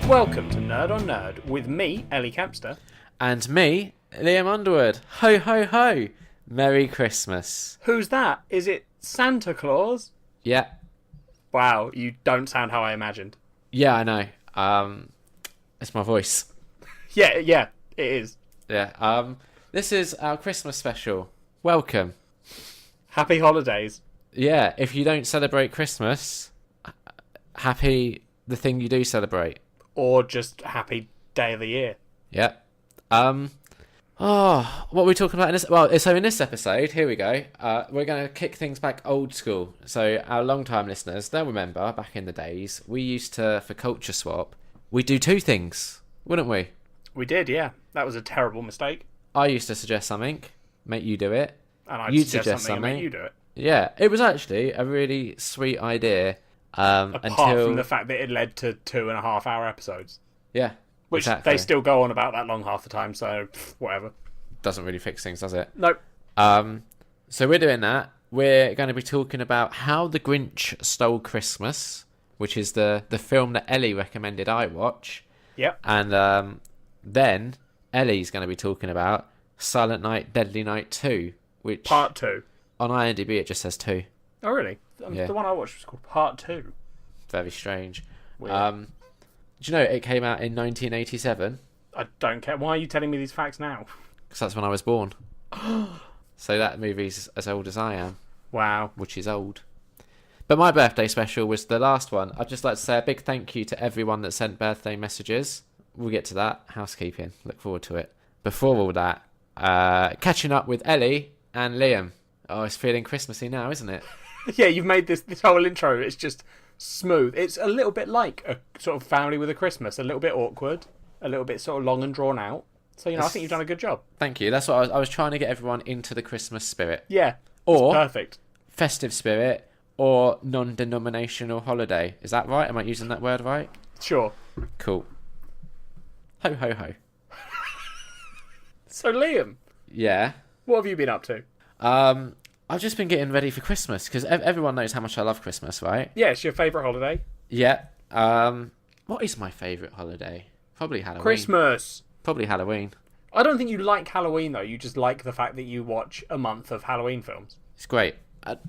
Welcome to Nerd on Nerd with me, Ellie Campster. And me, Liam Underwood. Ho, ho, ho. Merry Christmas. Who's that? Is it Santa Claus? Yeah. Wow, you don't sound how I imagined. Yeah, I know. It's my voice. Yeah, it is. Yeah. This is our Christmas special. Welcome. Happy holidays. Yeah, if you don't celebrate Christmas, happy the thing you do celebrate. Or just happy day of the year. Yeah. What are we talking about in this? Well, so in this episode, here we go. We're going to kick things back old school. So our long-time listeners, they'll remember back in the days, we used to, for Culture Swap, we'd do two things, wouldn't we? We did, yeah. That was a terrible mistake. I used to suggest something, make you do it. And I'd suggest something and make you do it. Yeah, it was actually a really sweet idea. Apart from the fact that it led to 2.5 hour episodes. Yeah. Which exactly. They still go on about that long half the time, so whatever. Doesn't really fix things, does it? Nope. So we're doing that. We're going to be talking about How the Grinch Stole Christmas, which is the film that Ellie recommended I watch. Yep. And then Ellie's going to be talking about Silent Night, Deadly Night 2, which... Part 2. On IMDb it just says 2. Oh, really? Yeah. The one I watched was called Part 2. Very strange. Weird. Do you know it came out in 1987? I don't care. Why are you telling me these facts now? Because that's when I was born. So that movie's as old as I am. Wow. Which is old. But my birthday special was the last one. I'd just like to say a big thank you to everyone that sent birthday messages. We'll get to that. Housekeeping. Look forward to it. Before all that, catching up with Ellie and Liam. Oh, it's feeling Christmassy now, isn't it? Yeah, you've made this whole intro. It's just smooth. It's a little bit like a sort of family with a Christmas. A little bit awkward. A little bit sort of long and drawn out. So, I think you've done a good job. Thank you. That's what I was trying to get everyone into the Christmas spirit. Yeah. Or perfect. Festive spirit or non-denominational holiday. Is that right? Am I using that word right? Sure. Cool. Ho, ho, ho. So, Liam. Yeah? What have you been up to? I've just been getting ready for Christmas because everyone knows how much I love Christmas, right? Yeah, it's your favourite holiday. Yeah. What is my favourite holiday? Probably Halloween. Christmas. Probably Halloween. I don't think you like Halloween, though. You just like the fact that you watch a month of Halloween films. It's great.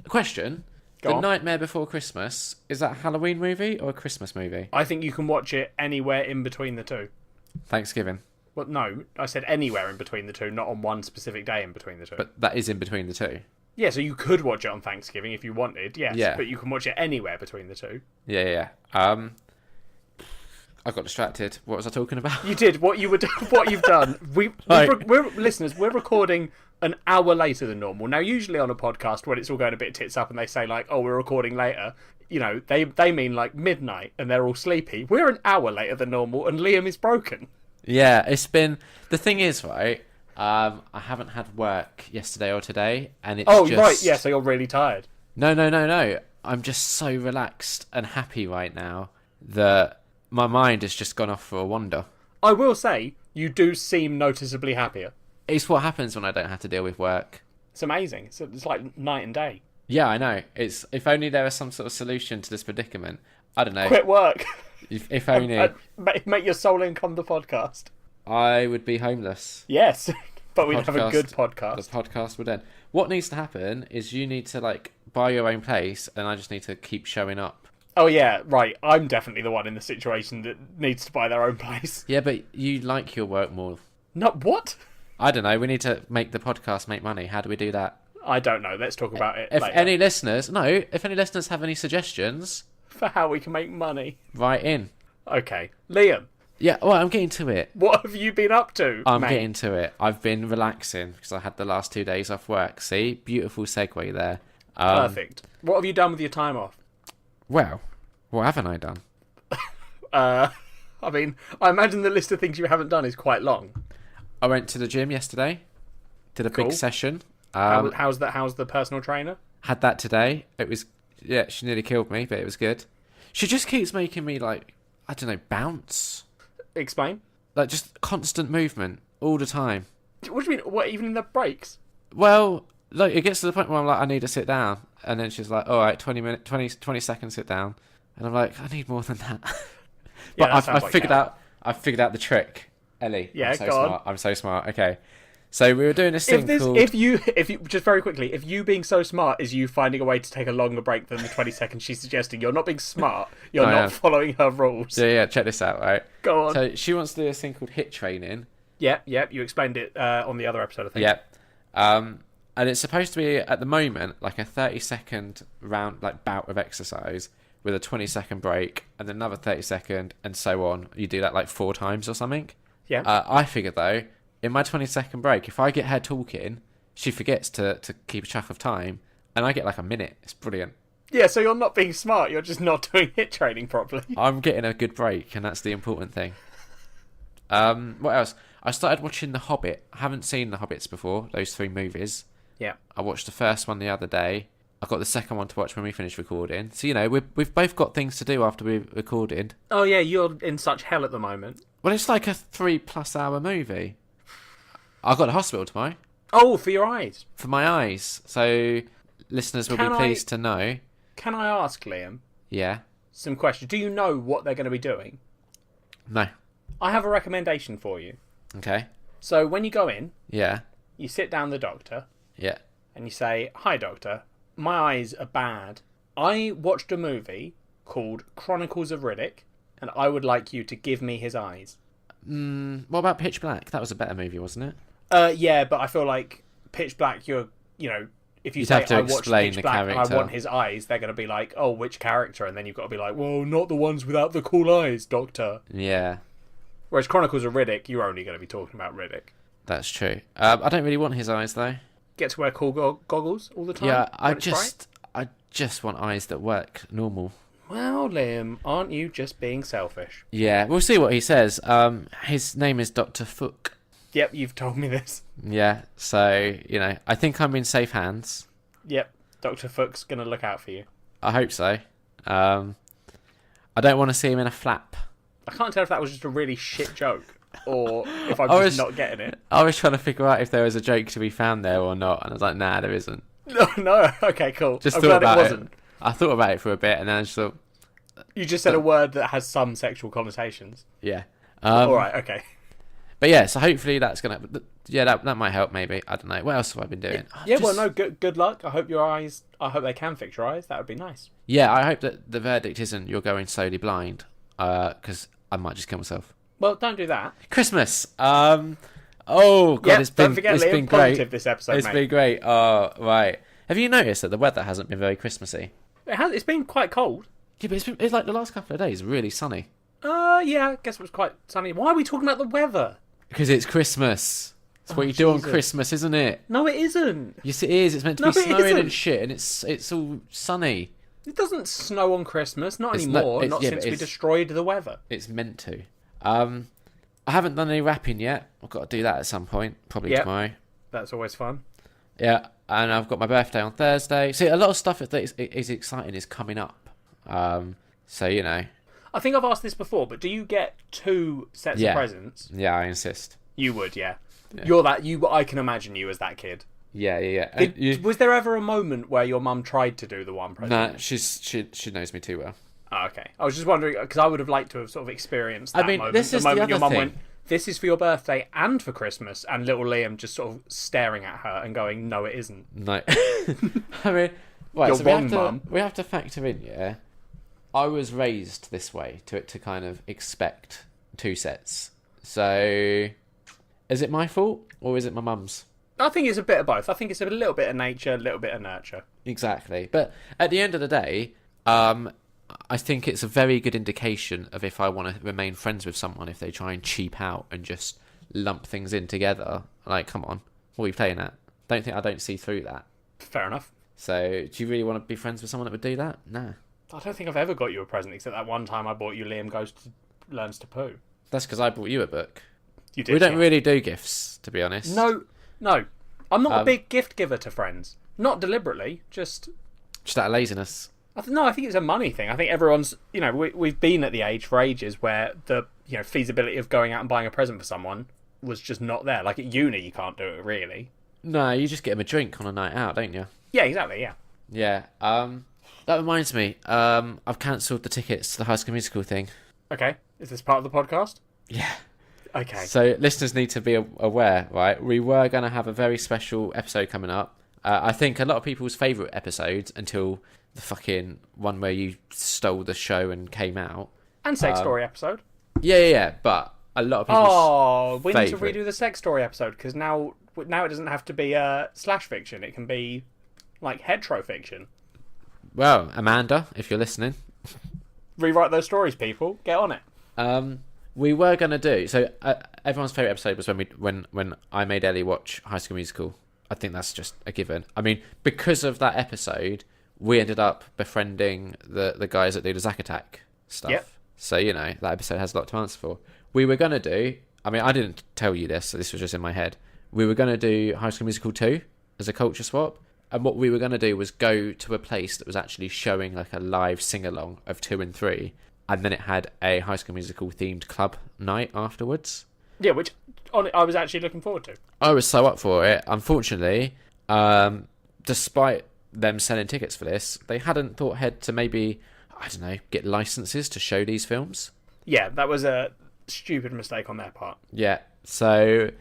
Question. Go on. Nightmare Before Christmas, is that a Halloween movie or a Christmas movie? I think you can watch it anywhere in between the two. Thanksgiving. Well, no, I said anywhere in between the two, not on one specific day in between the two. But that is in between the two. Yeah, so you could watch it on Thanksgiving if you wanted, yes. Yeah. But you can watch it anywhere between the two. Yeah. I got distracted. What was I talking about? You did what you've done. We're listeners. We're recording an hour later than normal. Now, usually on a podcast when it's all going a bit tits up and they say like, "Oh, we're recording later," they mean like midnight and they're all sleepy. We're an hour later than normal, and Liam is broken. Yeah, it's been... The thing is, right, I haven't had work yesterday or today, and it's just... right, yeah, so you're really tired. No. I'm just so relaxed and happy right now that my mind has just gone off for a wander. I will say, you do seem noticeably happier. It's what happens when I don't have to deal with work. It's amazing. It's like night and day. Yeah, I know. It's if only there was some sort of solution to this predicament. I don't know. Quit work. If only... Make your sole income the podcast. I would be homeless. Yes, but we'd have a good podcast. The podcast would end. What needs to happen is you need to buy your own place, and I just need to keep showing up. Oh yeah, right. I'm definitely the one in the situation that needs to buy their own place. Yeah, but you like your work more. Not what? I don't know. We need to make the podcast make money. How do we do that? I don't know. Let's talk about it later. If any listeners have any suggestions for how we can make money, write in. Okay, Liam. Yeah, well, I'm getting to it. What have you been up to? I'm getting to it. I've been relaxing because I had the last 2 days off work. See? Beautiful segue there. Perfect. What have you done with your time off? Well, what haven't I done? I mean, I imagine the list of things you haven't done is quite long. I went to the gym yesterday. Did a big session. How's the personal trainer? Had that today. It was... Yeah, she nearly killed me, but it was good. She just keeps making me, bounce. Explain. Just constant movement all the time. What do you mean? What, even in the breaks? Well, it gets to the point where I'm like, I need to sit down. And then she's like, all right, 20 seconds, sit down. And I'm like, I need more than that. But that sounds I've like figured hell. out. I've figured out the trick, Ellie. Yeah, I'm so go on. smart. I'm so smart. Okay, so we were doing this thing called. If you just very quickly, if you being so smart is you finding a way to take a longer break than the 20 seconds she's suggesting, you're not being smart. You're I not am. following her rules. Yeah. Check this out, right? Go on. So she wants to do this thing called hit training. Yep. You explained it on the other episode, I think. Yep. And it's supposed to be at the moment like a 30-second round, like bout of exercise with a 20-second break and then another 30-second and so on. You do that like 4 times or something. Yeah. I figure though, in my 20-second break, if I get her talking, she forgets to keep a track of time, and I get like a minute. It's brilliant. Yeah, so you're not being smart. You're just not doing hit training properly. I'm getting a good break, and that's the important thing. What else? I started watching The Hobbit. I haven't seen The Hobbits before, those 3 movies. Yeah. I watched the first one the other day. I got the second one to watch when we finished recording. So, we've both got things to do after we've recorded. Oh, yeah, you're in such hell at the moment. Well, it's like a 3+ hour movie. I've got a hospital tomorrow. Oh, for your eyes. For my eyes. So, listeners will be pleased to know. Can I ask, Liam, Yeah. some questions? Do you know what they're going to be doing? No. I have a recommendation for you. Okay. So when you go in, Yeah. you sit down the doctor, Yeah. and you say, "Hi, doctor. My eyes are bad. I watched a movie called Chronicles of Riddick, and I would like you to give me his eyes." What about Pitch Black? That was a better movie, wasn't it? Yeah, but I feel like Pitch Black, if you You'd say, have to "I watched explain Pitch the Black and I character. want his eyes," they're going to be like, "Oh, which character?" And then you've got to be like, "Well, not the ones without the cool eyes, doctor." Yeah. Whereas Chronicles of Riddick, you're only going to be talking about Riddick. That's true. I don't really want his eyes, though. Get to wear cool goggles all the time? Yeah, I when it's bright? just want eyes that work normal. Well, Liam, aren't you just being selfish? Yeah, we'll see what he says. His name is Dr. Fook. Yep, you've told me this. Yeah, so, I think I'm in safe hands. Yep, Dr. Fook's going to look out for you. I hope so. I don't want to see him in a flap. I can't tell if that was just a really shit joke or if I'm just not getting it. I was trying to figure out if there was a joke to be found there or not, and I was like, nah, there isn't. No, okay, cool. Just I'm thought glad about it wasn't. I thought about it for a bit, and then I just thought, You just said a word that has some sexual connotations. yeah. Alright, okay. But yeah, so hopefully that's gonna. Yeah, that might help. Maybe, I don't know. What else have I been doing? Yeah, well, no, good luck. I hope they can fix your eyes. That would be nice. Yeah, I hope that the verdict isn't you're going slowly blind, because I might just kill myself. Well, don't do that. Christmas. Oh god, Yeah, it's been don't forget, it's Liam, been positive great. this episode, It's mate. been great. Oh right. Have you noticed that the weather hasn't been very Christmassy? It's been quite cold. Yeah, but it's like the last couple of days really sunny. Yeah, I guess it was quite sunny. Why are we talking about the weather? Because it's Christmas. It's what you do on Christmas, isn't it? No, it isn't. Yes, it is. It's meant to No, be it snowing isn't. and shit, and it's all sunny. It doesn't snow on Christmas. Not It's anymore. not- Not yeah, since but we it's- destroyed the weather. It's meant to. I haven't done any rapping yet. I've got to do that at some point, probably Yep. tomorrow. That's always fun. Yeah, and I've got my birthday on Thursday. See, a lot of stuff that is exciting is coming up. So I think I've asked this before, but do you get 2 sets Yeah. of presents? yeah, I insist. You would, yeah. Yeah. I can imagine you as that kid. Yeah. And Was there ever a moment where your mum tried to do the one present? nah, she knows me too well. Oh, okay. I was just wondering, because I would have liked to have sort of experienced that moment. This is the moment your other mum thing. went, "This is for your birthday and for Christmas," and little Liam just sort of staring at her and going, "No, it isn't." No, I mean, right. You're So wrong, Mum. we have to factor in. Yeah, I was raised this way to kind of expect 2 sets. So, is it my fault or is it my mum's? I think it's a bit of both. I think it's a little bit of nature, a little bit of nurture. Exactly. But at the end of the day, I think it's a very good indication of if I want to remain friends with someone if they try and cheap out and just lump things in together. Like, come on, what are you playing at? I don't see through that. Fair enough. So, do you really want to be friends with someone that would do that? Nah. I don't think I've ever got you a present except that one time I bought you Learns to Poo. That's because I bought you a book. You did. We don't yeah. really do gifts, to be honest. No. I'm not a big gift giver to friends. Not deliberately, just Just out of laziness. I think it's a money thing. I think everyone's, we've been at the age for ages where the, feasibility of going out and buying a present for someone was just not there. Like at uni, you can't do it really. No, you just get them a drink on a night out, don't you? Yeah, exactly. Yeah. Yeah. That reminds me. I've cancelled the tickets to the High School Musical thing. Okay. Is this part of the podcast? Yeah. Okay. So listeners need to be aware, right? We were going to have a very special episode coming up. I think a lot of people's favourite episodes until the fucking one where you stole the show and came out. And sex story episode. Yeah. But a lot of people's we need to redo the sex story episode because now it doesn't have to be slash fiction. It can be like hetero fiction. Well, Amanda, if you're listening, rewrite those stories, people. Get on it. We were going to do... So everyone's favourite episode was when I made Ellie watch High School Musical. I think that's just a given. I mean, because of that episode, we ended up befriending the guys that do the Zack Attack stuff. Yep. So, that episode has a lot to answer for. We were going to do... I mean, I didn't tell you this, so this was just in my head. We were going to do High School Musical 2 as a culture swap. And what we were going to do was go to a place that was actually showing like a live sing-along of 2 and 3. And then it had a High School Musical themed club night afterwards. Yeah, which I was actually looking forward to. I was so up for it. Unfortunately, despite them selling tickets for this, they hadn't thought ahead to maybe, I don't know, get licenses to show these films. Yeah, that was a stupid mistake on their part. Yeah, so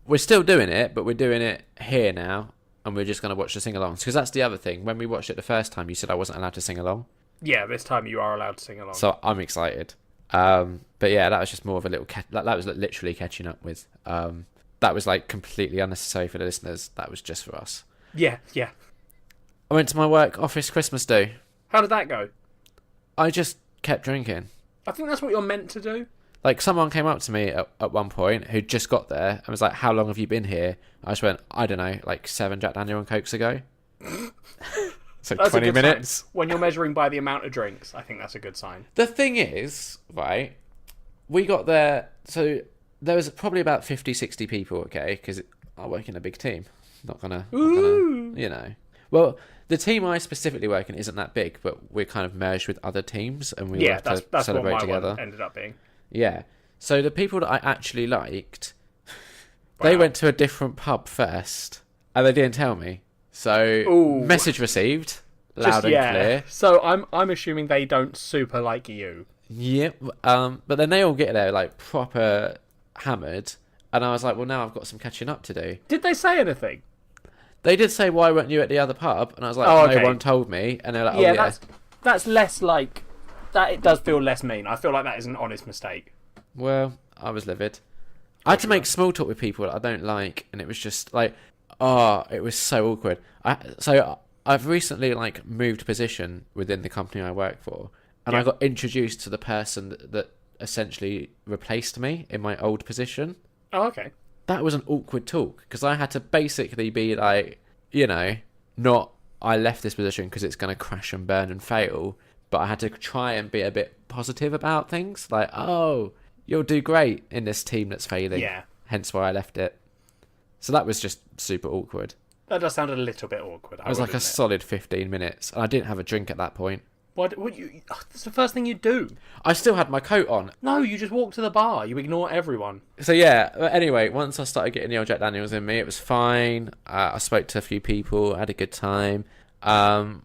we're still doing it, but we're doing it here now, and we're just going to watch the sing-alongs. Because that's the other thing. When we watched it the first time, you said I wasn't allowed to sing along. Yeah, this time you are allowed to sing along. So I'm excited. But yeah, that was just more of a little... that was literally catching up with. That was like completely unnecessary for the listeners. That was just for us. Yeah. I went to my work office Christmas do. How did that go? I just kept drinking. I think that's what you're meant to do. Like, someone came up to me at one point who just got there and was like, how long have you been here? I just went, I don't know, like 7 Jack Daniel and Cokes ago. So that's 20 minutes. Sign. When you're measuring by the amount of drinks, I think that's a good sign. The thing is, right, we got there, so there was probably about 50, 60 people, okay, because I work in a big team. Not gonna, Well, the team I specifically work in isn't that big, but we're kind of merged with other teams, and we have to celebrate what my together. One ended up being. Yeah. So the people that I actually liked, they went to a different pub first, and they didn't tell me. So, message received, loud and clear. So I'm assuming they don't super like you. Yeah, but then they all get there like proper hammered, and I was like, well, now I've got some catching up to do. Did they say anything? They did say, why weren't you at the other pub? And I was like, no one told me. And they're like, yeah. That's less like... That it does feel less mean. I feel like that is an honest mistake. Well, I was livid. I had to make small talk with people that I don't like, and it was just like, it was so awkward. I've recently like moved position within the company I work for, and I got introduced to the person that essentially replaced me in my old position. Oh, okay. That was an awkward talk, because I had to basically be like, not I left this position because it's going to crash and burn and fail, but I had to try and be a bit positive about things. Like, you'll do great in this team that's failing. Yeah. Hence why I left it. So that was just super awkward. That does sound a little bit awkward. It was like a solid 15 minutes, and I didn't have a drink at that point. That's the first thing you do. I still had my coat on. No, you just walk to the bar. You ignore everyone. So yeah, anyway, once I started getting the old Jack Daniels in me, it was fine. I spoke to a few people, had a good time. I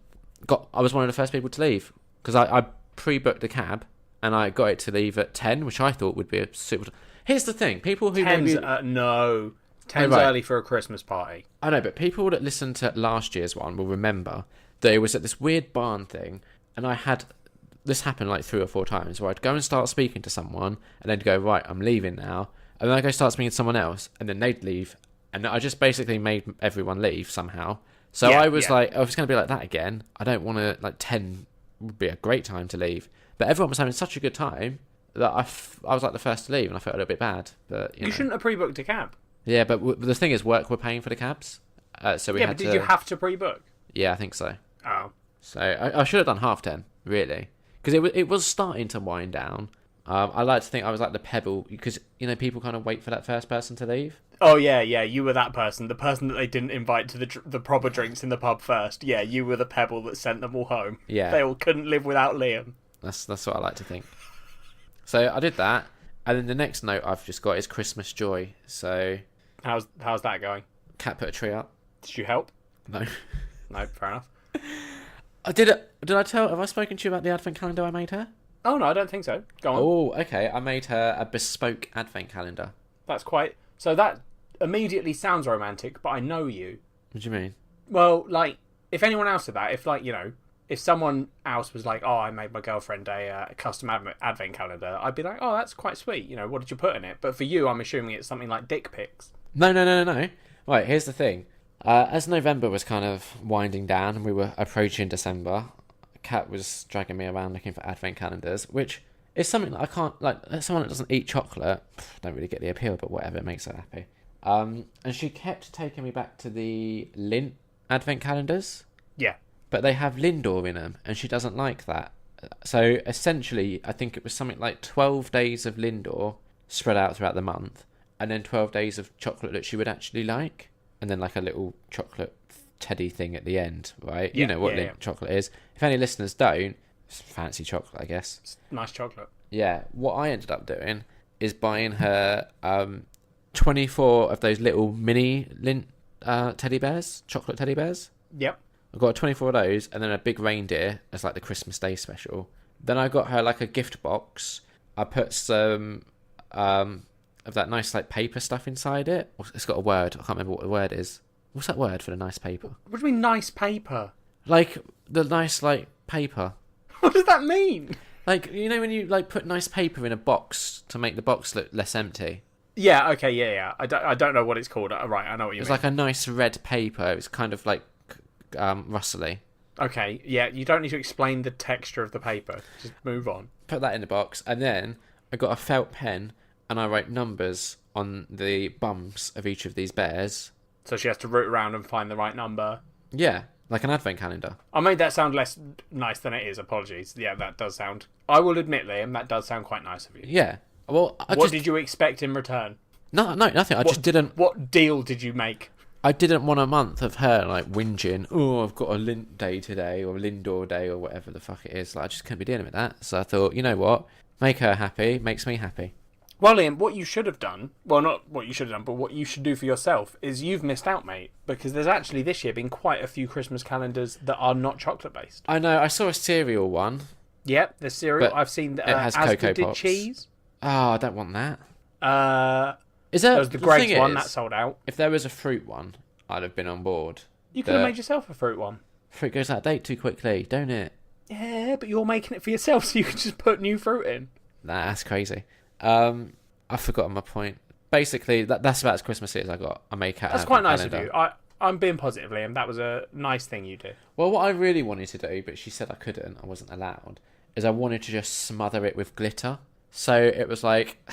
was one of the first people to leave, because I pre-booked a cab, and I got it to leave at 10, which I thought would be a super... Here's the thing, people who 10's early for a Christmas party. I know, but people that listened to last year's one will remember that it was at this weird barn thing, and I had... This happened like 3 or 4 times, where I'd go and start speaking to someone, and then go, right, I'm leaving now, and then I'd go start speaking to someone else, and then they'd leave, and I just basically made everyone leave somehow. So I was like, oh, if it's going to be like that again, I don't want to... Like, 10 would be a great time to leave. But everyone was having such a good time that I was like the first to leave, and I felt a little bit bad. But you shouldn't have pre-booked a cab. Yeah, but the thing is, work were paying for the cabs, so we had to. Did you have to pre-book? Yeah, I think so. Oh, so I should have done 10:30, really, because it was starting to wind down. I like to think I was like the pebble, because people kind of wait for that first person to leave. Oh yeah, you were that person, the person that they didn't invite to the proper drinks in the pub first. Yeah, you were the pebble that sent them all home. Yeah, they all couldn't live without Liam. That's what I like to think. So I did that, and then the next note I've just got is Christmas joy. So how's that going? Kat put a tree up. Did you help? No. No, fair enough. Have I spoken to you about the advent calendar I made her? Oh no, I don't think so. Go on. Oh, okay. I made her a bespoke advent calendar. That's quite. So that immediately sounds romantic, but I know you. What do you mean? Well, like, if anyone else did that, if like, you know, if someone else was like, oh, I made my girlfriend a custom advent calendar, I'd be like, oh, that's quite sweet. You know, what did you put in it? But for you, I'm assuming it's something like dick pics. No. Right, here's the thing. As November was kind of winding down and we were approaching December, Kat was dragging me around looking for advent calendars, which is something that I can't, like, someone that doesn't eat chocolate, don't really get the appeal, but whatever, it makes her happy. And she kept taking me back to the Lindt advent calendars. Yeah. But they have Lindor in them, and she doesn't like that. So essentially, I think it was something like 12 days of Lindor spread out throughout the month, and then 12 days of chocolate that she would actually like, and then like a little chocolate teddy thing at the end, right? Yeah, you know what Lindt chocolate is. If any listeners don't, it's fancy chocolate, I guess. It's nice chocolate. Yeah. What I ended up doing is buying her 24 of those little mini Lindt teddy bears, chocolate teddy bears. Yep. I got 24 of those, and then a big reindeer as like the Christmas Day special. Then I got her like a gift box. I put some of that nice like paper stuff inside it. It's got a word. I can't remember what the word is. What's that word for the nice paper? What do you mean nice paper? Like the nice like paper. What does that mean? Like, you know when you like put nice paper in a box to make the box look less empty? Yeah, okay, yeah. I don't know what it's called. Right, I know what you mean. It's like a nice red paper. It's kind of like rustly. Okay, yeah, you don't need to explain the texture of the paper. Just move on. Put that in the box, and then I got a felt pen, and I write numbers on the bums of each of these bears. So she has to root around and find the right number. Yeah, like an advent calendar. I made that sound less nice than it is. Apologies. Yeah, that does sound... I will admit, Liam, that does sound quite nice of you. Yeah. Well, what did you expect in return? No, nothing. I just didn't... What deal did you make? I didn't want a month of her, like, whinging, oh, I've got a Lindt day today, or Lindor day, or whatever the fuck it is. Like, I just couldn't be dealing with that. So I thought, you know what? Make her happy, makes me happy. Well, Liam, what you should have done, well, not what you should have done, but what you should do for yourself is you've missed out, mate, because there's actually this year been quite a few Christmas calendars that are not chocolate-based. I know, I saw a cereal one. Yep, there's cereal. But I've seen it has Cocoa did Pops. cheese. Oh, I don't want that. Is there was the Greggs one that sold out. If there was a fruit one, I'd have been on board. You could have made yourself a fruit one. Fruit goes out of date too quickly, don't it? Yeah, but you're making it for yourself, so you can just put new fruit in. Nah, that's crazy. I've forgotten my point. Basically, that's about as Christmassy as I got. I make out. That's quite nice of you. I'm being positive, Liam. That was a nice thing you did. Well, what I really wanted to do, but she said I couldn't, I wasn't allowed, is I wanted to just smother it with glitter. So it was like,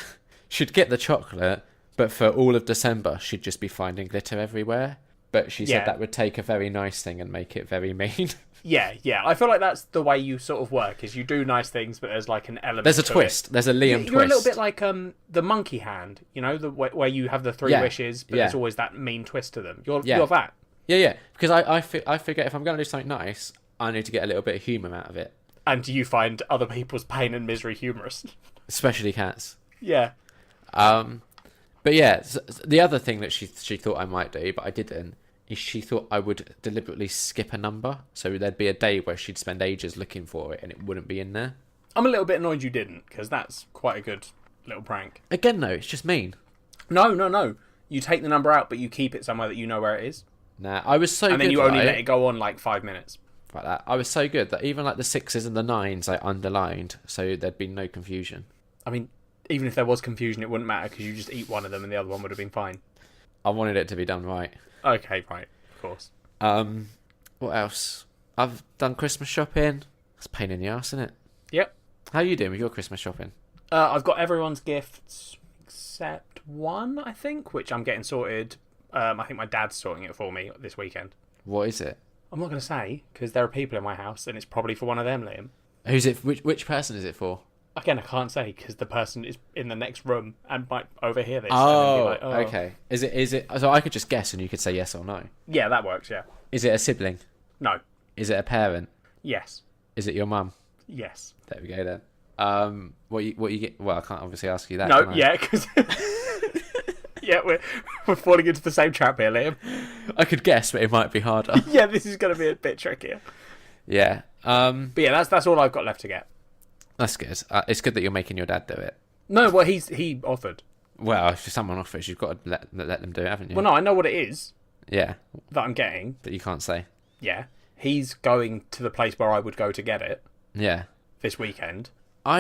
she'd get the chocolate, but for all of December, she'd just be finding glitter everywhere. But she said that would take a very nice thing and make it very mean. Yeah. I feel like that's the way you sort of work, is you do nice things, but there's like an element. There's a twist. There's a Liam twist. You're a little bit like the monkey hand, you know, where you have the three wishes, but there's always that mean twist to them. You're that. Yeah. Because I figure if I'm going to do something nice, I need to get a little bit of humour out of it. And you find other people's pain and misery humorous. Especially cats. Yeah. But yeah, the other thing that she thought I might do, but I didn't, is she thought I would deliberately skip a number. So there'd be a day where she'd spend ages looking for it and it wouldn't be in there. I'm a little bit annoyed you didn't, because that's quite a good little prank. Again, though, it's just mean. No. You take the number out, but you keep it somewhere that you know where it is. Nah, I was so good. And then you only let it go on like 5 minutes. Like that. I was so good that even like the 6s and the 9s I underlined, so there'd be no confusion. I mean, even if there was confusion, it wouldn't matter, because you just eat one of them and the other one would have been fine. I wanted it to be done right. Okay, right. Of course. What else? I've done Christmas shopping. It's a pain in the arse, isn't it? Yep. How are you doing with your Christmas shopping? I've got everyone's gifts except one, I think, which I'm getting sorted. I think my dad's sorting it for me this weekend. What is it? I'm not going to say, because there are people in my house, and it's probably for one of them, Liam. Who's it? Which person is it for? Again, I can't say, because the person is in the next room and might overhear this. Oh, and be like, okay. Is it? So I could just guess, and you could say yes or no. Yeah, that works. Yeah. Is it a sibling? No. Is it a parent? Yes. Is it your mum? Yes. There we go then. What you get? Well, I can't obviously ask you that. No. Yeah, because yeah, we're falling into the same trap here, Liam. I could guess, but it might be harder. Yeah, this is going to be a bit trickier. Yeah. But yeah, that's all I've got left to get. That's good. It's good that you're making your dad do it. No, well, he offered. Well, if someone offers, you've got to let them do it, haven't you? Well, no, I know what it is Yeah. that I'm getting. But you can't say. Yeah. He's going to the place where I would go to get it Yeah. this weekend.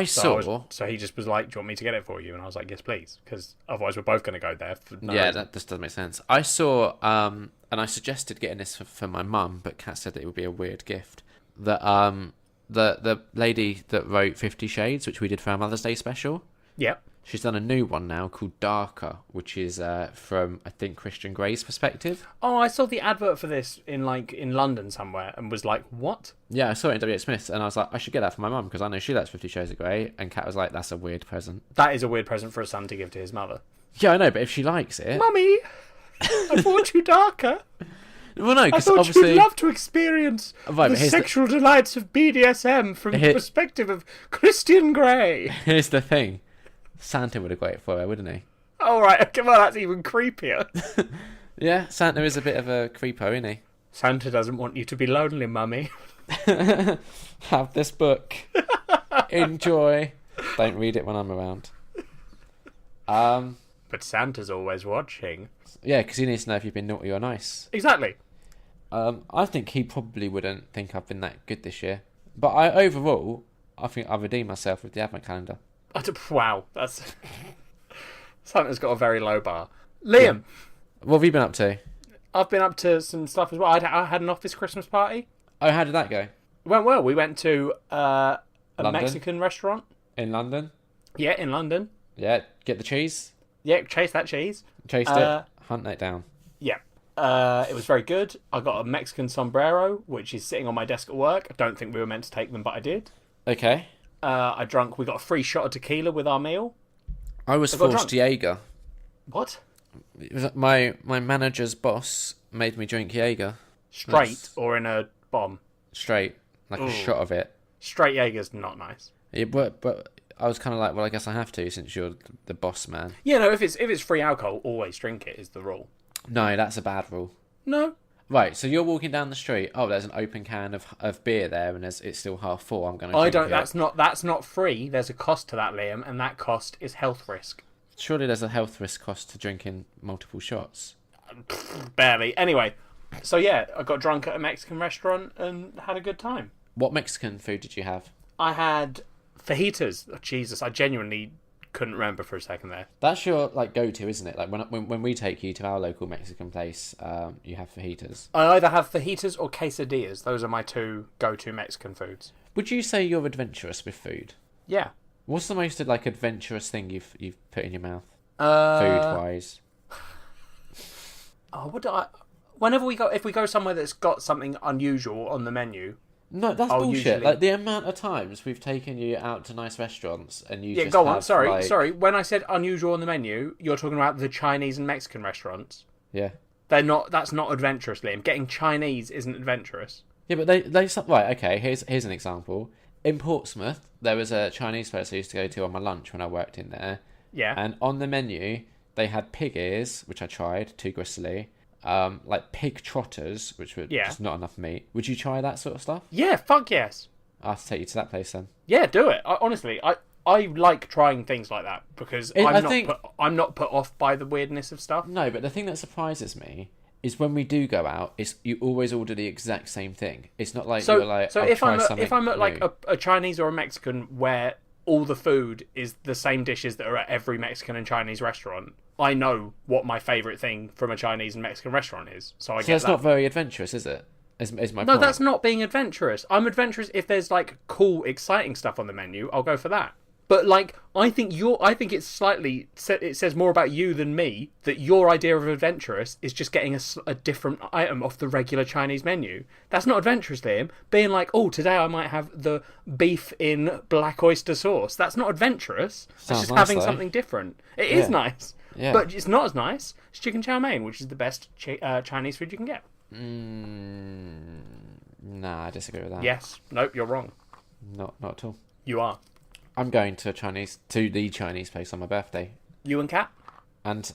So he just was like, do you want me to get it for you? And I was like, yes, please. Because otherwise we're both going to go there. That just doesn't make sense. I saw, and I suggested getting this for my mum, but Kat said that it would be a weird gift. That the lady that wrote 50 Shades, which we did for our Mother's Day special. Yep. She's done a new one now called Darker, which is from, I think, Christian Grey's perspective. Oh, I saw the advert for this in London somewhere and was like, what? Yeah, I saw it in W.H. Smith's and I was like, I should get that for my mum because I know she likes 50 Shades of Grey. And Kat was like, that's a weird present. That is a weird present for a son to give to his mother. Yeah, I know, but if she likes it... Mummy, I bought you Darker. Well, no, I because thought obviously... you'd love to experience the sexual delights of BDSM from the perspective of Christian Grey. Here's the thing. Santa would have got it for her, wouldn't he? Oh, right. Okay, well, that's even creepier. Yeah, Santa is a bit of a creepo, isn't he? Santa doesn't want you to be lonely, Mummy. Have this book. Enjoy. Don't read it when I'm around. But Santa's always watching. Yeah, because he needs to know if you've been naughty or nice. Exactly. I think he probably wouldn't think I've been that good this year. But overall, I think I've redeemed myself with the advent calendar. Wow, that's... Santa's got a very low bar. Liam! Yeah. What have you been up to? I've been up to some stuff as well. I had an office Christmas party. Oh, how did that go? It went well. We went to a London? Mexican restaurant. In London? Yeah, in London. Yeah, get the cheese? Yeah, chase that cheese. Chased it, hunt that down. Yeah. It was very good. I got a Mexican sombrero, which is sitting on my desk at work. I don't think we were meant to take them, but I did. Okay. We got a free shot of tequila with our meal. I was forced Jaeger. What? It was my manager's boss made me drink Jaeger. Straight or in a bomb? Straight, like a shot of it. Straight Jaeger's not nice. Yeah, but I was kind of like, well, I guess I have to since you're the boss man. Yeah, no. If it's free alcohol, always drink it is the rule. No, that's a bad rule. No. Right, so you're walking down the street. Oh, there's an open can of beer there, and it's still half full. I'm going to. I don't. That's not free. There's a cost to that, Liam, and that cost is health risk. Surely there's a health risk cost to drinking multiple shots. Barely. Anyway, so yeah, I got drunk at a Mexican restaurant and had a good time. What Mexican food did you have? I had fajitas. Oh, Jesus, I genuinely couldn't remember for a second there. That's your go-to, isn't it? Like when we take you to our local Mexican place, you have fajitas. I either have fajitas or quesadillas. Those are my two go-to Mexican foods. Would you say you're adventurous with food? Yeah. What's the most adventurous thing you've put in your mouth? Food-wise. Oh, what do I? If we go somewhere that's got something unusual on the menu. No, that's bullshit. Usually... Like the amount of times we've taken you out to nice restaurants and you just go on. Sorry. When I said unusual on the menu, you're talking about the Chinese and Mexican restaurants. Yeah. They're not. That's not adventurous, Liam. Getting Chinese isn't adventurous. Yeah, but they right. Okay, here's an example. In Portsmouth, there was a Chinese place I used to go to on my lunch when I worked in there. Yeah. And on the menu, they had pig ears, which I tried, too gristly. Like pig trotters, which were just not enough meat. Would you try that sort of stuff? Yeah, fuck yes. I'll have to take you to that place then. Yeah, do it. Honestly, I like trying things like that because I'm not put off by the weirdness of stuff. No, but the thing that surprises me is when we do go out, you always order the exact same thing. It's not like you're like, if I'm at like a Chinese or a Mexican where all the food is the same dishes that are at every Mexican and Chinese restaurant, I know what my favourite thing from a Chinese and Mexican restaurant is. So I get that's that. Not very adventurous, is it? Is my No, point. that's not being adventurous. I'm adventurous if there's like cool, exciting stuff on the menu. I'll go for that. But like, I think it says more about you than me that your idea of adventurous is just getting a different item off the regular Chinese menu. That's not adventurous, Liam. Being like, oh, today I might have the beef in black oyster sauce. That's not adventurous. It's just having something different. It is nice. Yeah. But it's not as nice as chicken chow mein, which is the best Chinese food you can get. Nah, I disagree with that. Yes. Nope, you're wrong. Not at all. You are. I'm going to the Chinese place on my birthday. You and Kat? And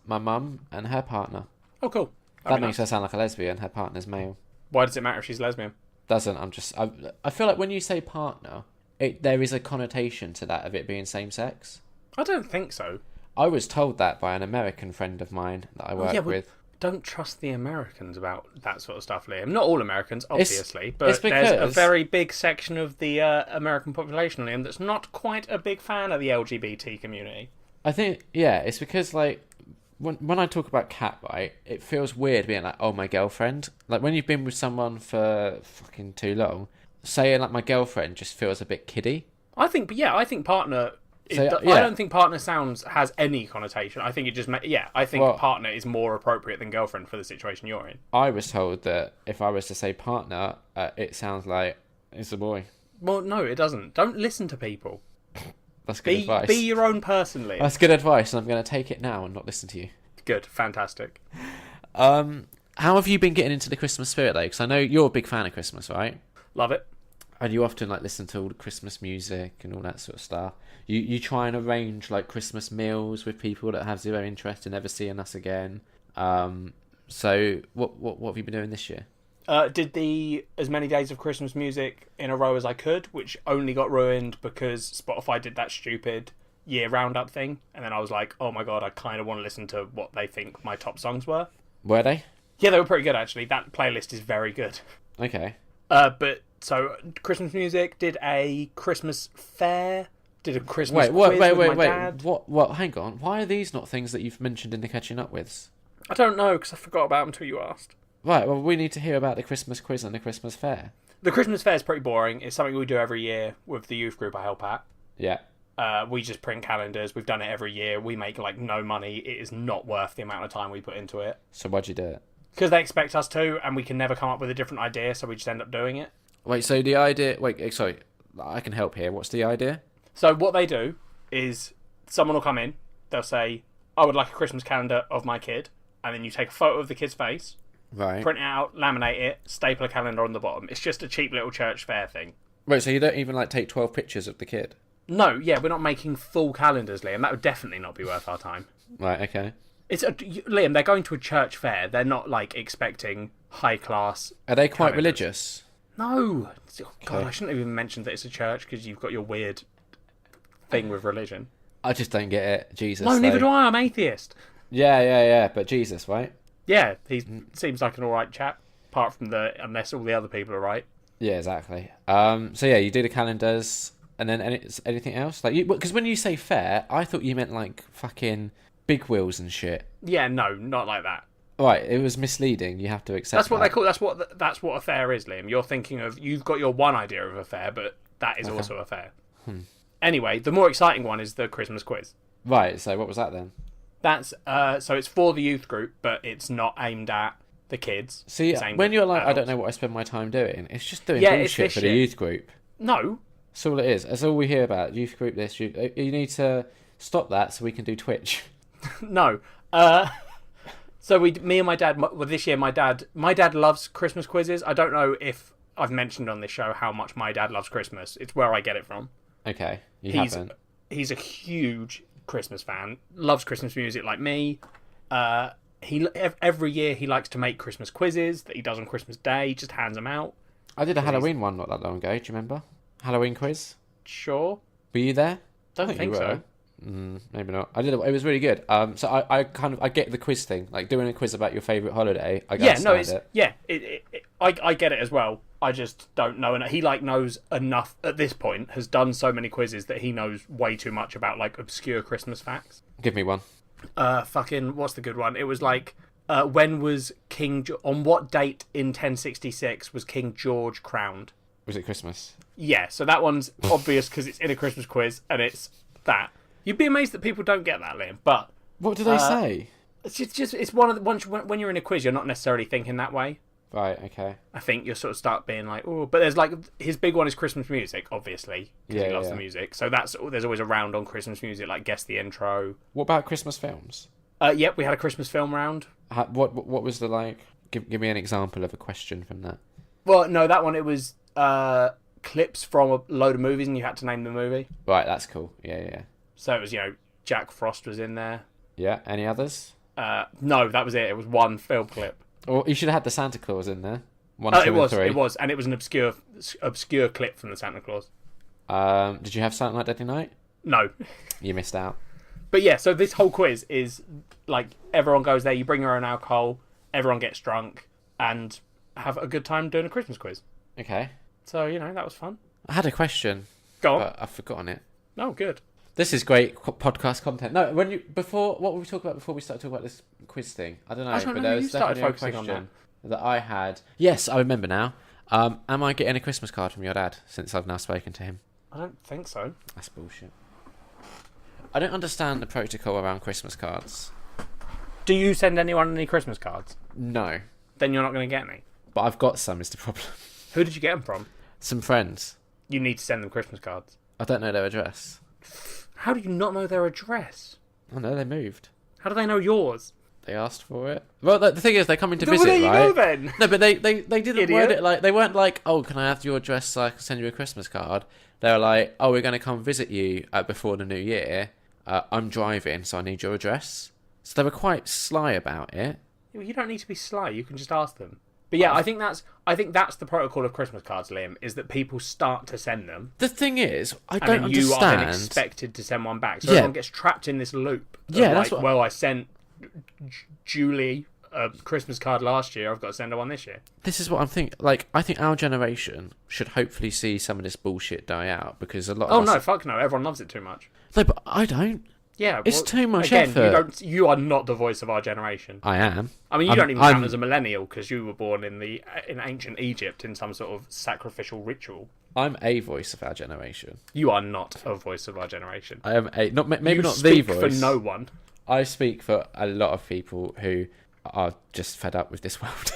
my mum and her partner. Oh, cool. That makes her sound like a lesbian. Her partner's male. Why does it matter if she's lesbian? Doesn't. I feel like when you say partner, there is a connotation to that of it being same sex. I don't think so. I was told that by an American friend of mine that I work with. Don't trust the Americans about that sort of stuff, Liam. Not all Americans, obviously, It's but because... there's a very big section of the American population, Liam, that's not quite a big fan of the LGBT community. I think, yeah, it's because, like, when I talk about cat, right, it feels weird being like, oh, my girlfriend. Like, when you've been with someone for fucking too long, saying, like, my girlfriend just feels a bit kiddie. I think partner... So, I don't think partner has any connotation. I think it just... I think partner is more appropriate than girlfriend for the situation you're in. I was told that if I was to say partner, it sounds like it's a boy. Well, no, it doesn't. Don't listen to people. That's good advice. Be your own person, Liam. That's good advice, and I'm going to take it now and not listen to you. Good. Fantastic. How have you been getting into the Christmas spirit, though? Because I know you're a big fan of Christmas, right? Love it. And you often like listen to all the Christmas music and all that sort of stuff. You try and arrange like Christmas meals with people that have zero interest in ever seeing us again. So what have you been doing this year? Did as many days of Christmas music in a row as I could, which only got ruined because Spotify did that stupid year roundup thing, and then I was like, oh my god, I kind of want to listen to what they think my top songs were. Were they? Yeah, they were pretty good actually. That playlist is very good. Okay. So Christmas music, did a Christmas fair, did a Christmas quiz with my dad. What? Hang on. Why are these not things that you've mentioned in the catching up with? I don't know because I forgot about them until you asked. Right. Well, we need to hear about the Christmas quiz and the Christmas fair. The Christmas fair is pretty boring. It's something we do every year with the youth group I help at. Yeah. We just print calendars. We've done it every year. We make like no money. It is not worth the amount of time we put into it. So why'd you do it? Because they expect us to, and we can never come up with a different idea, so we just end up doing it. Wait, so the idea... Wait, sorry. I can help here. What's the idea? So what they do is someone will come in. They'll say, I would like a Christmas calendar of my kid. And then you take a photo of the kid's face. Right. Print it out, laminate it, staple a calendar on the bottom. It's just a cheap little church fair thing. Wait, so you don't even like take 12 pictures of the kid? No, yeah, we're not making full calendars, Liam. That would definitely not be worth our time. Right, okay. Liam, they're going to a church fair. They're not, like, expecting high-class... Are they quite calendars. religious? No. Oh, God, Okay. I shouldn't have even mentioned that it's a church because you've got your weird thing with religion. I just don't get it. Jesus. No, neither do I. I'm atheist. Yeah. But Jesus, right? Yeah, he seems like an alright chap. Apart from unless all the other people are right. Yeah, exactly. So yeah, you do the calendars, and then anything else? Like, because when you say fair, I thought you meant like fucking big wheels and shit. Yeah, no, not like that. Right, it was misleading. You have to accept. That's what they call. That's what a fair is, Liam. You're thinking of. You've got your one idea of a fair, but that is also a fair. Anyway, the more exciting one is the Christmas quiz. Right. So what was that then? That's so it's for the youth group, but it's not aimed at the kids. See, when you're like, I don't know what I spend my time doing. It's just doing bullshit for the youth group. No, that's all it is. That's all we hear about. Youth group this. You need to stop that so we can do Twitch. No. So me and my dad. Well, this year my dad loves Christmas quizzes. I don't know if I've mentioned on this show how much my dad loves Christmas. It's where I get it from. Okay, haven't. He's a huge Christmas fan. Loves Christmas music like me. Every year he likes to make Christmas quizzes that he does on Christmas Day. He just hands them out. I did a Halloween one not that long ago. Do you remember? Halloween quiz. Sure. Were you there? Don't think so. Maybe not. I did. It was really good. So I get the quiz thing, like doing a quiz about your favourite holiday. I get it as well. I just don't know, and he knows enough at this point. Has done so many quizzes that he knows way too much about like obscure Christmas facts. Give me one. Fucking what's the good one? It was like when was on what date in 1066 was King George crowned? Was it Christmas? Yeah. So that one's obvious because it's in a Christmas quiz, and it's that. You'd be amazed that people don't get that, Liam. But what do they say? It's just it's one of the when you're in a quiz, you're not necessarily thinking that way. Right. Okay. I think you'll sort of start being like, oh, but there's like his big one is Christmas music, obviously, because he loves the music. So there's always a round on Christmas music, like guess the intro. What about Christmas films? Yep, we had a Christmas film round. What was the like? Give me an example of a question from that. Well, no, that one it was clips from a load of movies, and you had to name the movie. Right, that's cool. Yeah. So it was, Jack Frost was in there. Yeah. Any others? No, that was it. It was one film clip. Well, you should have had the Santa Claus in there. 1, 2, and 3. It was, and it was an obscure clip from the Santa Claus. Did you have Silent Night, Deadly Night? No. You missed out. But yeah, so this whole quiz is like everyone goes there, you bring your own alcohol, everyone gets drunk, and have a good time doing a Christmas quiz. Okay. So, that was fun. I had a question. Go on. But I've forgotten it. Oh, good. This is great podcast content. No, what were we talking about before we started talking about this quiz thing? I don't know, but there was definitely a question that I had. Yes, I remember now. Am I getting a Christmas card from your dad since I've now spoken to him? I don't think so. That's bullshit. I don't understand the protocol around Christmas cards. Do you send anyone any Christmas cards? No. Then you're not going to get any. But I've got some, is the problem. Who did you get them from? Some friends. You need to send them Christmas cards. I don't know their address. How do you not know their address? I know, they moved. How do they know yours? They asked for it. Well, the thing is, they're coming to visit, there you right? go, then. No, but they didn't Idiot. word it like... They weren't like, oh, can I have your address so I can send you a Christmas card? They were like, oh, we're going to come visit you before the new year. I'm driving, so I need your address. So they were quite sly about it. You don't need to be sly. You can just ask them. But yeah, I think that's the protocol of Christmas cards, Liam, is that people start to send them. The thing is, I don't and then understand. you are then expected to send one back. So everyone gets trapped in this loop. Yeah, that's what... Well, I sent Julie a Christmas card last year. I've got to send her one this year. This is what I'm thinking. Like, I think our generation should hopefully see some of this bullshit die out because a lot of us... no, fuck no. Everyone loves it too much. No, but I don't. Yeah, it's too much effort. You are not the voice of our generation. I am. I mean, you don't even count as a millennial because you were born in ancient Egypt in some sort of sacrificial ritual. I'm a voice of our generation. You are not a voice of our generation. I am maybe not the voice. You speak for no one. I speak for a lot of people who are just fed up with this world.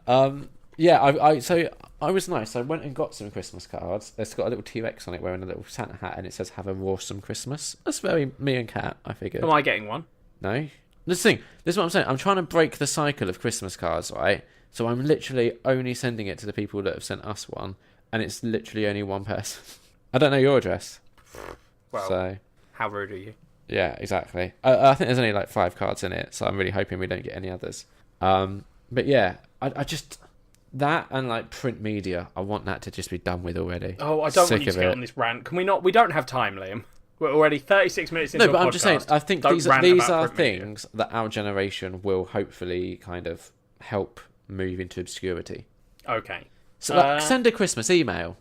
So I was nice. I went and got some Christmas cards. It's got a little T-Rex on it wearing a little Santa hat, and it says "Have a Rawsome Christmas." That's very me and Kat, I figured. Am I getting one? No. This is what I'm saying. I'm trying to break the cycle of Christmas cards, right? So I'm literally only sending it to the people that have sent us one, and it's literally only one person. I don't know your address. Well, so how rude are you? Yeah, exactly. I think there's only like 5 cards in it, so I'm really hoping we don't get any others. But yeah, I just... That and like print media, I want that to just be done with already. Oh, I don't want you to get on this rant. Can we not? We don't have time, Liam. We're already 36 minutes into No, but a I'm just saying, I think these are things media. that our generation will hopefully kind of help move into obscurity. Okay. So like, send a Christmas email.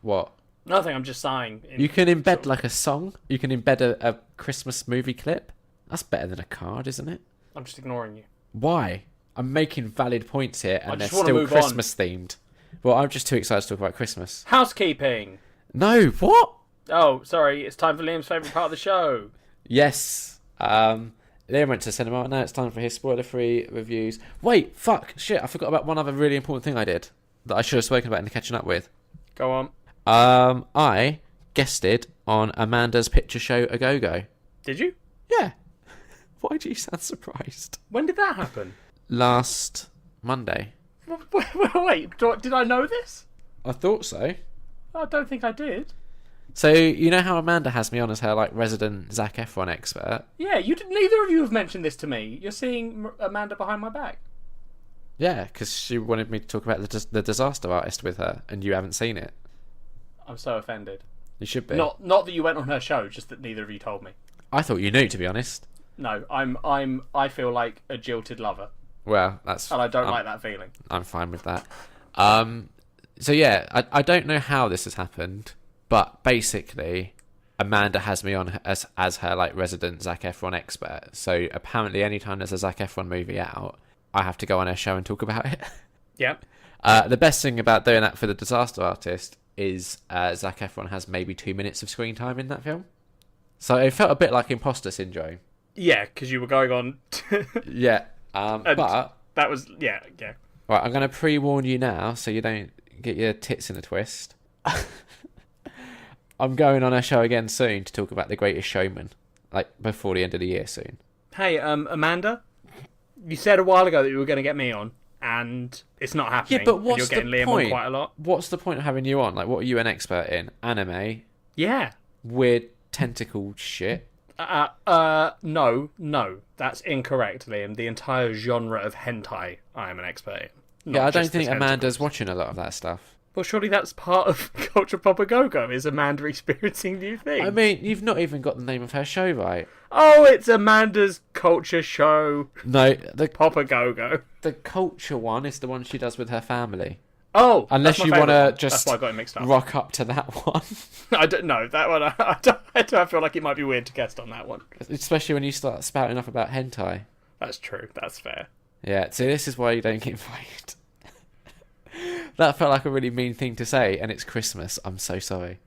What? Nothing, I'm just sighing. You can embed like a song. You can embed a Christmas movie clip. That's better than a card, isn't it? I'm just ignoring you. Why? I'm making valid points here, and they're still Christmas themed. Well, I'm just too excited to talk about Christmas. Housekeeping. No, what? Oh, sorry. It's time for Liam's favourite part of the show. Yes. Liam went to the cinema. Now it's time for his spoiler-free reviews. Wait, fuck, shit! I forgot about one other really important thing I did that I should have spoken about in the catching up with. Go on. I guested on Amanda's picture show A Go Go. Did you? Yeah. Why do you sound surprised? When did that happen? Last Monday. Wait, did I know this? I thought so. I don't think I did. So, you know how Amanda has me on as her, like, resident Zac Efron expert? Yeah, neither of you have mentioned this to me. You're seeing Amanda behind my back. Yeah, because she wanted me to talk about the Disaster Artist with her, and you haven't seen it. I'm so offended. You should be. Not that you went on her show, just that neither of you told me. I thought you knew, to be honest. No, I feel like a jilted lover. Well, that's... And I don't like that feeling. I'm fine with that. So yeah, I don't know how this has happened, but basically, Amanda has me on as her like resident Zac Efron expert. So apparently, anytime there's a Zac Efron movie out, I have to go on her show and talk about it. Yeah. The best thing about doing that for the Disaster Artist is Zac Efron has maybe 2 minutes of screen time in that film. So it felt a bit like imposter syndrome. Yeah, because you were going on. Yeah. But that was yeah. Right, I'm going to pre-warn you now so you don't get your tits in a twist. I'm going on a show again soon to talk about The Greatest Showman, like before the end of the year soon. Hey, Amanda, you said a while ago that you were going to get me on, and it's not happening. Yeah, but what's you're getting the Liam point? On quite a lot. What's the point of having you on? Like, what are you an expert in? Anime? Yeah. Weird tentacle shit? No, that's incorrect, Liam. The entire genre of hentai I am an expert in. Yeah, I don't think Amanda's watching a lot of that stuff. Well, surely that's part of Culture Pop Go-Go, is Amanda experiencing new things. I mean, you've not even got the name of her show right. Oh, it's Amanda's culture show. No, Pop Go-Go. the culture one is the one she does with her family. Oh, unless you want to just that's why I got it mixed up. Rock up to that one. I don't know that one. I feel like it might be weird to guest on that one, especially when you start spouting off about hentai. That's true. That's fair. Yeah. So this is why you don't get invited. That felt like a really mean thing to say, and it's Christmas. I'm so sorry.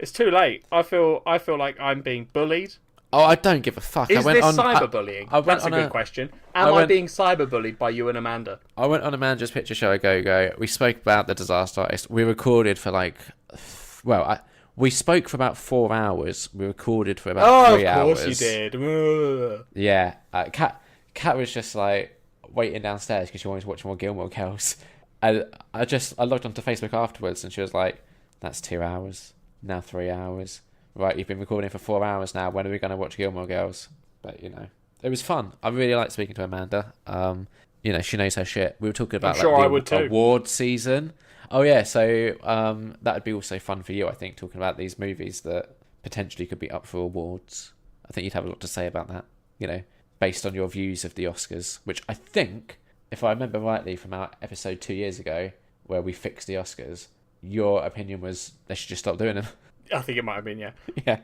It's too late. I feel like I'm being bullied. Oh, I don't give a fuck. Is this cyberbullying? That's a good question. Am I being cyberbullied by you and Amanda? I went on Amanda's picture show at Go-Go. We spoke about the Disaster Artist. We recorded for we spoke for about 4 hours. We recorded for about 3 hours. Of course you did. Yeah. Kat was just like waiting downstairs because she wanted to watch more Gilmore Girls. And I logged onto Facebook afterwards and she was like, that's 2 hours. Now 3 hours. Right, you've been recording for 4 hours now. When are we going to watch Gilmore Girls? But, it was fun. I really liked speaking to Amanda. She knows her shit. We were talking about the award season. Oh, yeah, so that would be also fun for you, I think, talking about these movies that potentially could be up for awards. I think you'd have a lot to say about that, based on your views of the Oscars, which I think, if I remember rightly from our episode 2 years ago, where we fixed the Oscars, your opinion was they should just stop doing them. I think it might have been, yeah. Yeah.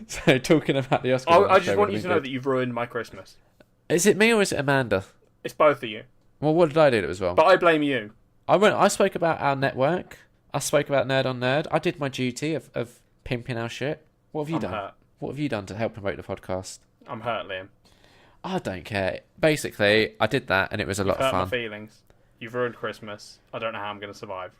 So talking about the Oscars, I just want you to know that you've ruined my Christmas. Is it me or is it Amanda? It's both of you. Well, what did I do that was wrong? But I blame you. I spoke about our network. I spoke about Nerd on Nerd. I did my duty of pimping our shit. What have you done? Hurt. What have you done to help promote the podcast? I'm hurt, Liam. I don't care. Basically, I did that and it was a lot of fun. My feelings. You've ruined Christmas. I don't know how I'm going to survive.